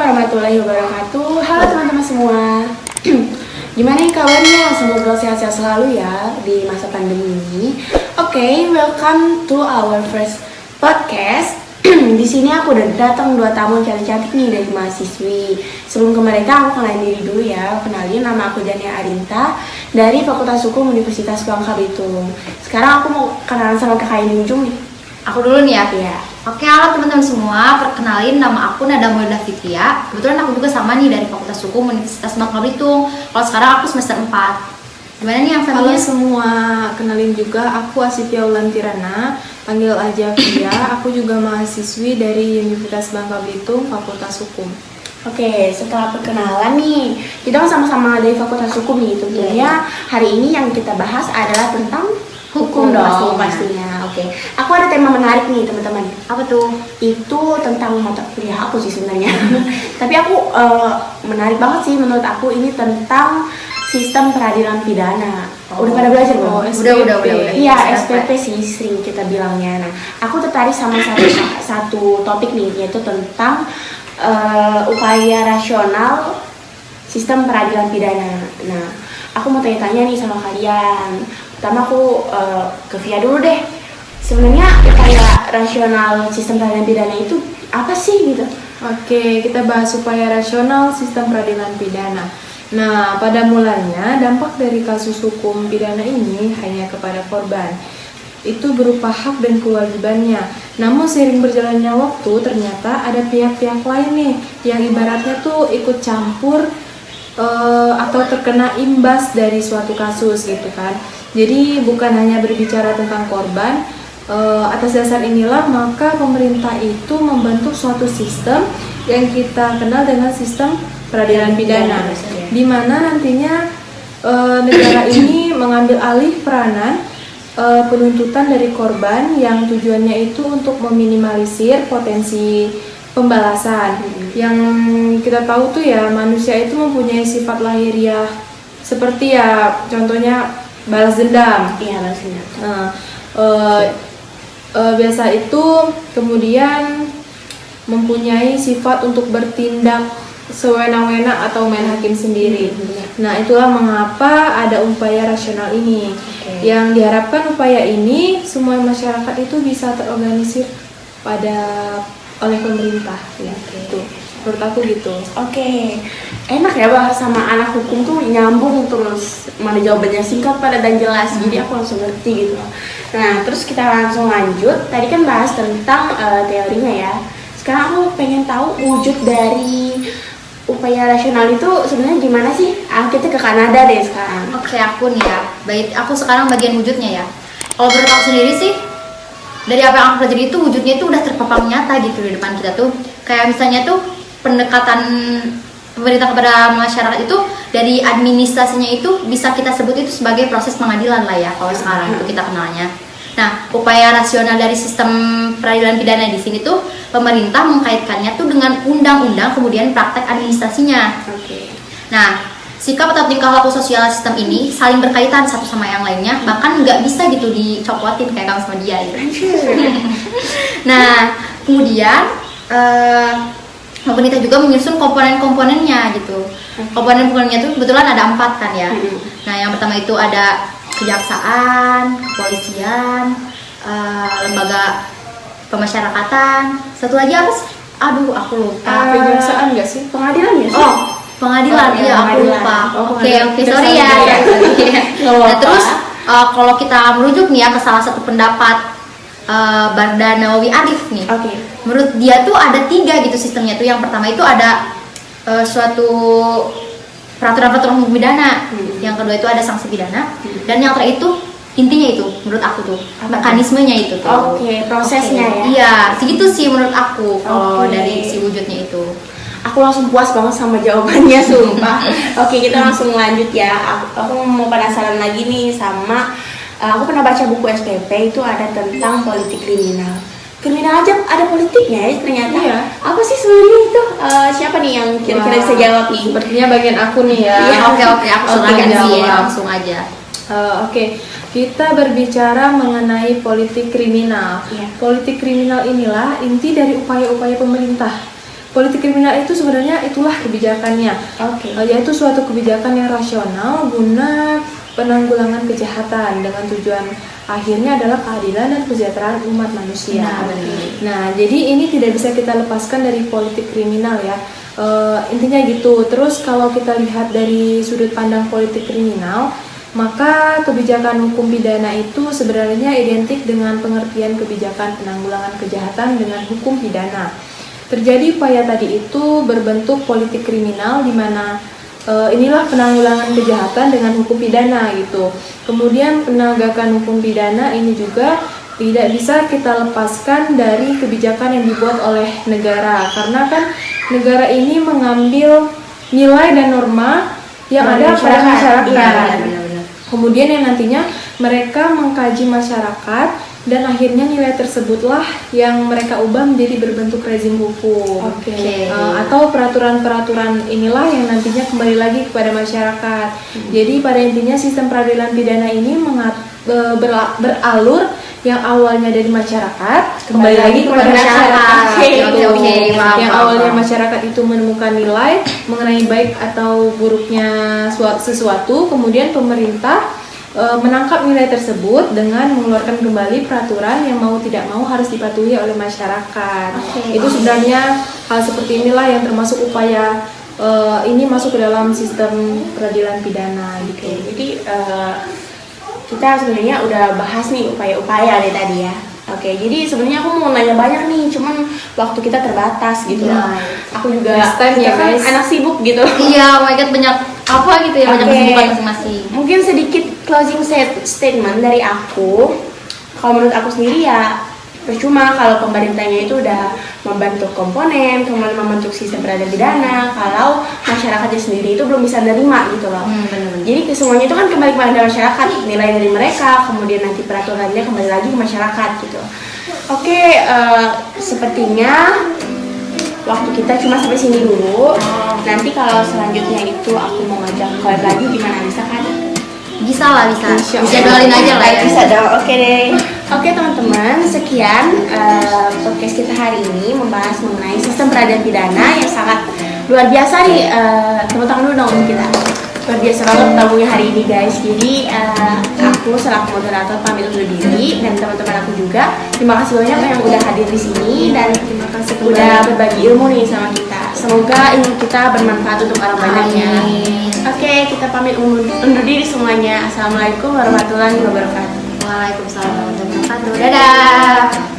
warahmatullahi wabarakatuh. Halo teman-teman semua. Gimana nih kabarnya? Semoga sehat-sehat selalu ya di masa pandemi ini. Oke, welcome to our first podcast. Di sini aku udah datang 2 tamu cantik-cantik nih dari mahasiswi. Sebelum ke mereka, aku kenalin diri dulu ya. Kenalin, nama aku Jania Arinta dari Fakultas Hukum Universitas Bangka Belitung. Sekarang aku mau kenalan sama kakak ini ujung nih. Aku dulu nih ya. Iya. Oke, halo teman-teman semua. Perkenalin, nama aku Nada Mulda Fitria. Kebetulan aku juga sama nih dari Fakultas Hukum Universitas Bangka Belitung. Kalau sekarang aku semester 4. Gimana nih yang Halo familiar? semua, kenalin juga aku Asifia Ulantirana, panggil aja Via. Aku juga mahasiswi dari Universitas Bangka Belitung, Fakultas Hukum. Oke, setelah perkenalan nih, kita kan sama-sama dari Fakultas Hukum nih. Tentunya hari ini yang kita bahas adalah tentang hukum dong pastinya. Oke, aku ada tema menarik nih teman-teman. Apa tuh? Itu tentang mata kuliah aku sih sebenarnya. Tapi aku menarik banget sih menurut aku, ini tentang sistem peradilan pidana. Udah pada belajar belum? Udah. Iya, SPP sih sering kita bilangnya. Nah, aku tertarik sama satu topik nih, yaitu tentang upaya rasional sistem peradilan pidana. Nah, aku mau tanya-tanya nih sama kalian. Pertama aku ke Via dulu deh. Sebenarnya upaya rasional sistem peradilan pidana itu apa sih gitu? Oke, kita bahas upaya rasional sistem peradilan pidana. Nah, pada mulanya dampak dari kasus hukum pidana ini hanya kepada korban. Itu berupa hak dan kewajibannya. Namun seiring berjalannya waktu ternyata ada pihak-pihak lain nih yang ibaratnya tuh ikut campur atau terkena imbas dari suatu kasus gitu kan. Jadi bukan hanya berbicara tentang korban. Atas dasar inilah maka pemerintah itu membentuk suatu sistem yang kita kenal dengan sistem peradilan pidana, di mana nantinya negara ini mengambil alih peranan penuntutan dari korban yang tujuannya itu untuk meminimalisir potensi pembalasan. Yang kita tahu tuh ya, manusia itu mempunyai sifat lahiriah seperti ya contohnya balas dendam. Iya, balas dendam. Biasa itu kemudian mempunyai sifat untuk bertindak sewenang-wenang atau main hakim sendiri. Nah, itulah mengapa ada upaya rasional ini. Yang diharapkan upaya ini semua masyarakat itu bisa terorganisir oleh pemerintah ya. Gitu. Menurut aku gitu. Oke, enak ya bahas sama anak hukum tuh nyambung terus, mana jawabannya singkat, padat dan jelas. Jadi aku langsung ngerti gitu. Nah, terus kita langsung lanjut. Tadi kan bahas tentang teorinya ya. Sekarang aku pengen tahu wujud dari upaya rasional itu sebenarnya gimana sih? Kita ke Kanada deh sekarang. Oke, aku nih ya. Baik, aku sekarang bagian wujudnya ya. Kalau menurut aku sendiri sih, dari apa yang aku pelajari itu wujudnya itu udah terpapang nyata gitu di depan kita tuh. Kayak misalnya tuh pendekatan pemerintah kepada masyarakat itu dari administrasinya itu bisa kita sebut itu sebagai proses pengadilan lah ya kalau sekarang itu kita kenalnya. Nah, upaya rasional dari sistem peradilan pidana di sini tuh pemerintah mengkaitkannya tuh dengan undang-undang kemudian praktek administrasinya. Nah, sikap atau tingkah laku sosial sistem ini saling berkaitan satu sama yang lainnya, bahkan nggak bisa gitu dicopotin kayak kamu sama dia gitu. Nah, kemudian pemerintah juga menyusun komponen-komponennya gitu. Komponen-komponennya itu kebetulan ada 4 kan ya. Nah, yang pertama itu ada kejaksaan, kepolisian, lembaga pemasyarakatan. Satu lagi apa sih? Aduh, aku lupa. Kejaksaan nggak sih? Pengadilan ya sih? Oh, pengadilan. Iya, aku lupa. Oke, sorry ya. Nah, terus kalau kita merujuk nih ya ke salah satu pendapat Barda Nawawi Arif nih. Menurut dia tuh ada 3 gitu sistemnya tuh. Yang pertama itu ada suatu peraturan hukum pidana. Yang kedua itu ada sanksi pidana. Dan yang terakhir itu intinya itu menurut aku tuh mekanismenya itu tuh. Prosesnya ya. Iya, segitu sih menurut aku kalau dari si wujudnya itu. Aku langsung puas banget sama jawabannya, sumpah. Oke, kita langsung lanjut ya. Aku mau penasaran lagi nih sama aku pernah baca buku SPP itu ada tentang politik kriminal. Kriminal aja ada politiknya ya ternyata. Iya. Apa sih sebenarnya itu? Siapa nih yang kira-kira bisa jawab nih? Sepertinya bagian aku nih ya. Iya, oke, aku langsung aja. Oke, kita berbicara mengenai politik kriminal. Iya. Politik kriminal inilah inti dari upaya-upaya pemerintah politik kriminal itu sebenarnya itulah kebijakannya, Oke. yaitu suatu kebijakan yang rasional guna penanggulangan kejahatan dengan tujuan akhirnya adalah keadilan dan kesejahteraan umat manusia. Nah, benar. Nah, jadi ini tidak bisa kita lepaskan dari politik kriminal ya. Intinya gitu. Terus kalau kita lihat dari sudut pandang politik kriminal, maka kebijakan hukum pidana itu sebenarnya identik dengan pengertian kebijakan penanggulangan kejahatan dengan hukum pidana. Terjadi upaya tadi itu berbentuk politik kriminal di mana inilah penanggulangan kejahatan dengan hukum pidana gitu. Kemudian penegakan hukum pidana ini juga tidak bisa kita lepaskan dari kebijakan yang dibuat oleh negara, karena kan negara ini mengambil nilai dan norma yang Dari ada pada masyarakat. Iya, benar-benar. Kemudian yang nantinya mereka mengkaji masyarakat dan akhirnya nilai tersebutlah yang mereka ubah menjadi berbentuk rezim hukum. Oke. Atau peraturan-peraturan inilah yang nantinya kembali lagi kepada masyarakat. Jadi pada intinya sistem peradilan pidana ini beralur yang awalnya dari masyarakat kembali lagi kepada masyarakat. Oke, Gitu. oke, paham, Yang paham, awalnya paham. masyarakat itu menemukan nilai mengenai baik atau buruknya sesuatu, kemudian pemerintah menangkap nilai tersebut dengan mengeluarkan kembali peraturan yang mau tidak mau harus dipatuhi oleh masyarakat. Oke. Itu sebenarnya hal seperti inilah yang termasuk upaya ini masuk ke dalam sistem peradilan pidana gitu. Oke, jadi kita sebenarnya udah bahas nih upaya-upaya deh tadi ya. Oke, jadi sebenarnya aku mau nanya banyak nih, cuman waktu kita terbatas gitu loh. Nah, Aku juga next time kita ya, kan guys. anak sibuk gitu. Iya, oh my god, banyak apa gitu ya, banyak Oke. kesibukan masing-masing. Mungkin sedikit closing statement dari aku. Kalau menurut aku sendiri ya percuma kalau pemerintahnya itu udah membentuk komponen, kemudian membentuk sistem peradilan pidana, kalau masyarakatnya sendiri itu belum bisa nerima gitu loh. Benar-benar. Jadi kesemuanya itu kan kembali kepada masyarakat, nilai dari mereka, kemudian nanti peraturannya kembali lagi ke masyarakat gitu. Oke, sepertinya waktu kita cuma sampai sini dulu. Nanti kalau selanjutnya itu aku mau ngajak collab lagi gimana, bisa kan? Bisa lah, bisa. Insya Allah. Jadwalin aja lah ya. Bisa dong, oke deh. Oke teman-teman, sekian podcast kita hari ini membahas mengenai sistem peradilan pidana yang sangat luar biasa nih. Tepuk tangan dulu dong untuk kita. Luar biasa banget tamunya hari ini guys. Jadi aku selaku moderator pamit undur diri dan teman-teman aku juga. Terima kasih banyak yang udah hadir di sini dan Terima kasih udah berbagi ilmu nih sama kita. Semoga ilmu kita bermanfaat untuk orang banyak ya. Amin. Oke, kita pamit undur diri semuanya. Assalamualaikum warahmatullahi wabarakatuh. Waalaikumsalam warahmatullahi wabarakatuh. Dadah.